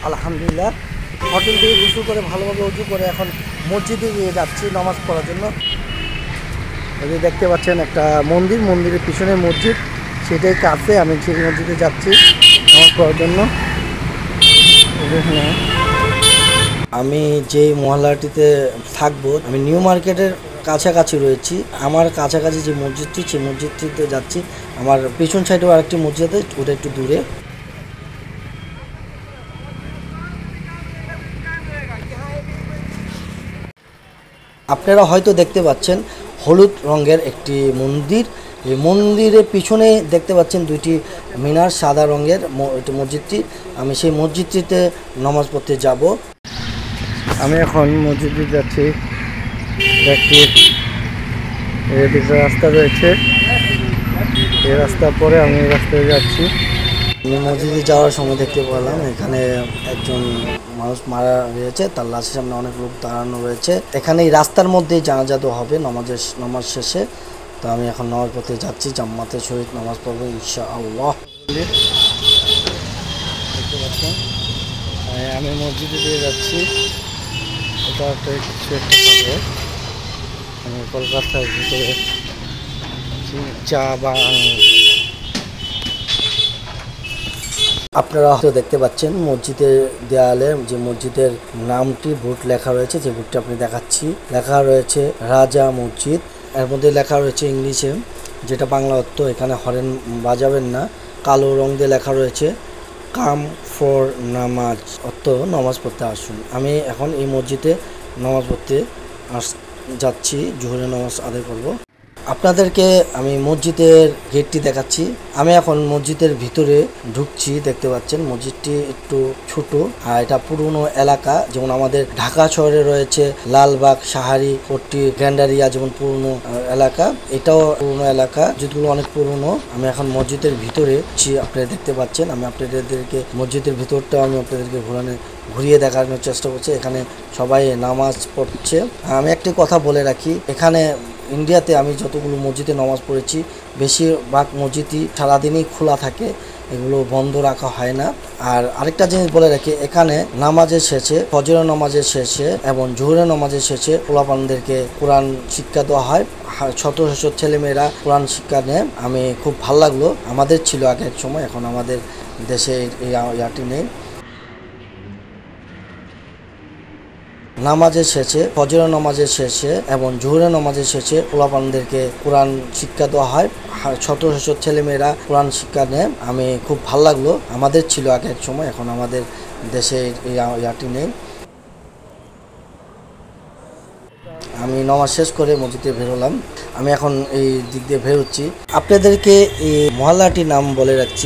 আলহামদুলিল্লাহ হোটেল থেকে গোসল করে ভালোভাবে উজু করে এখন মসজিদে গিয়ে যাচ্ছি নামাজ পড়ার জন্য। এই যে দেখতে পাচ্ছেন একটা মন্দিরের পিছনে মসজিদ, সেটাই কাছে আমি সেই মসজিদে যাচ্ছি নামাজ পড়ার জন্য। আমি যে মহল্লাটিতে থাকবো, আমি নিউ মার্কেটের কাছাকাছি রয়েছি। আমার কাছাকাছি যে মসজিদটি, সেই মসজিদটিতে যাচ্ছি। আমার পেছন সাইডেও আরেকটি মসজিদ আছে, ওটা একটু দূরে। আপনারা হয়তো দেখতে পাচ্ছেন হলুদ রঙের একটি মন্দির। এই মন্দিরের পিছনে দেখতে পাচ্ছেন দুইটি মিনার, সাদা রঙের মসজিদটি। আমি সেই মসজিদটিতে নামাজ পড়তে যাব। আমি এখন মসজিদে যাচ্ছি। একটি রাস্তা রয়েছে, এই রাস্তার পরে আমি এই রাস্তায় যাচ্ছি। আমি মসজিদে যাওয়ার সময় দেখতে পেলাম এখানে একজন মানুষ মারা রয়েছে, তার লাশের সামনে অনেক লোক দাঁড়ানো রয়েছে। এখানে এই রাস্তার মধ্যেই জানাজা হবে নামাজ শেষে। তো আমি এখন নামাজ পড়তে যাচ্ছি, জাম্মাতের সহিত নামাজ পড়বো ইনশাআল্লাহ। দেখতে পাচ্ছেন আমি মসজিদে দিয়ে যাচ্ছি। এটা একটা কিছু একটা পাবো। আমি কলকাতার ভিতরে চা বাগান। আপনারা হয়তো দেখতে পাচ্ছেন মসজিদের দেয়ালে যে মসজিদের নামটি বোর্ড লেখা রয়েছে, যে বোর্ডটা আপনি দেখাচ্ছি। লেখা রয়েছে রাজা মসজিদ, এর মধ্যে লেখা রয়েছে ইংলিশে, যেটা বাংলা অর্থ এখানে হরেন বাজাবেন না। কালো রং দিয়ে লেখা রয়েছে কাম ফর নামাজ, অর্থ নামাজ পড়তে আসুন। আমি এখন এই মসজিদে নামাজ পড়তে যাচ্ছি, জোহরের নামাজ আদায় করব। আপনাদেরকে আমি মসজিদের গেটটি দেখাচ্ছি। আমি এখন মসজিদের ভিতরে ঢুকছি। দেখতে পাচ্ছেন মসজিদটি একটু ছোট, আর এটা পুরনো এলাকা। যেমন আমাদের ঢাকা শহরে রয়েছে লালবাগ, সাহারি পট্টি, গ্যান্ডারিয়া, যেমন পুরনো এলাকা। এটাও পুরনো এলাকা, যেগুলো অনেক পুরনো। আমি এখন মসজিদের ভিতরে আপনারা দেখতে পাচ্ছেন। আমি আপনাদেরকে মসজিদের ভিতরটা আমি আপনাদেরকে ঘুরিয়ে দেখানোর চেষ্টা করছি। এখানে সবাই নামাজ পড়ছে। আমি একটি কথা বলে রাখি, এখানে ইন্ডিয়াতে আমি যতগুলো মসজিদে নামাজ পড়েছি, বেশিরভাগ মসজিদই সারাদিনই খোলা থাকে, এগুলো বন্ধ রাখা হয় না। আর আরেকটা জিনিস বলে রাখি, এখানে নামাজের শেষে, ফজরের নামাজের শেষে এবং জোহরের নামাজের শেষে পোলাপানদেরকে কোরআন শিক্ষা দেওয়া হয়। শত শত ছেলেমেয়েরা কোরআন শিক্ষা নেয়। আমি খুব ভালো লাগলো। আমাদের ছিল আগে এক সময়, এখন আমাদের দেশে এই ইয়াটি নেই। নামাজের শেষে, ফজরের নামাজের শেষে এবং জোহরের নামাজের শেষে পোলাপানদেরকে কোরআন শিক্ষা দেওয়া হয়। শত শত ছেলেমেয়েরা কোরআন শিক্ষা নেয়। আমি খুব ভালো লাগলো। আমাদের ছিল আগে এক সময়, এখন আমাদের দেশে এই ইয়াটি নেই। আমি নামাজ শেষ করে মসজিদে বেরোলাম। আমি এখন এই দিক দিয়ে বেরোচ্ছি। আপনাদেরকে এই মহল্লাটির নাম বলে রাখছি,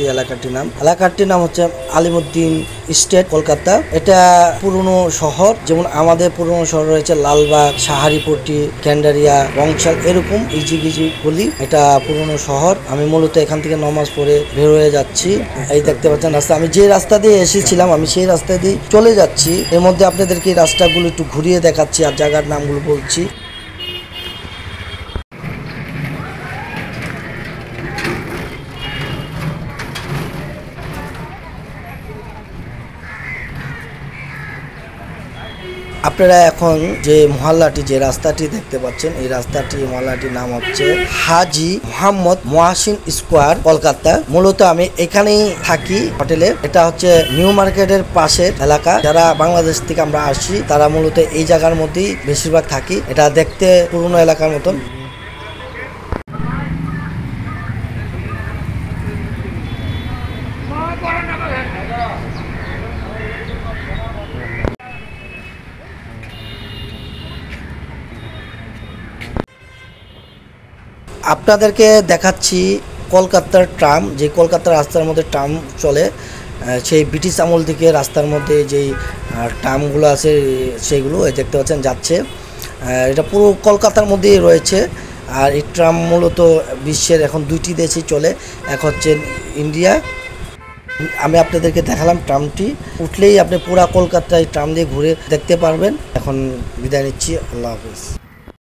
এলাকাটির নাম হচ্ছে আলিমুদ্দিন স্টেট, কলকাতা। এটা পুরনো শহর, যেমন আমাদের পুরনো শহর রয়েছে লালবাগ, সাহারিপট্টি, গ্যান্ডারিয়া, বংশাল, এরকম ইজিগিজি গলি। এটা পুরনো শহর। আমি মূলত এখান থেকে নামাজ পড়ে বের হয়ে যাচ্ছি। এই দেখতে পাচ্ছেন রাস্তা, আমি যে রাস্তা দিয়ে এসেছিলাম আমি সেই রাস্তা দিয়ে চলে যাচ্ছি। এর মধ্যে আপনাদেরকে এই রাস্তাগুলো একটু ঘুরিয়ে দেখাচ্ছি আর জায়গার নামগুলো বলছি। আপনারা এখন যে মহল্লাটি, যে রাস্তাটি দেখতে পাচ্ছেন, এই মহল্লাটির নাম হচ্ছে হাজি মোহাম্মদ মহাসিন স্কোয়ার, কলকাতা। মূলত আমি এখানেই থাকি হোটেলে। এটা হচ্ছে নিউ মার্কেটের পাশের এলাকা। যারা বাংলাদেশ থেকে আমরা আসি তারা মূলত এই জায়গার মধ্যেই বেশিরভাগ থাকি। এটা দেখতে পুরনো এলাকার মতন। আপনাদেরকে দেখাচ্ছি কলকাতার ট্রাম, যে কলকাতার রাস্তার মধ্যে ট্রাম চলে। সেই ব্রিটিশ আমল থেকে রাস্তার মধ্যে যেই ট্রামগুলো আছে সেইগুলো দেখতে পাচ্ছেন যাচ্ছে। এটা পুরো কলকাতার মধ্যেই রয়েছে। আর এই ট্রাম মূলত বিশ্বের এখন দুইটি দেশে চলে, এক হচ্ছে ইন্ডিয়া। আমি আপনাদেরকে দেখালাম ট্রামটি, উঠলেই আপনি পুরা কলকাতায় ট্রাম দিয়ে ঘুরে দেখতে পারবেন। এখন বিদায় নিচ্ছি, আল্লাহ হাফেজ।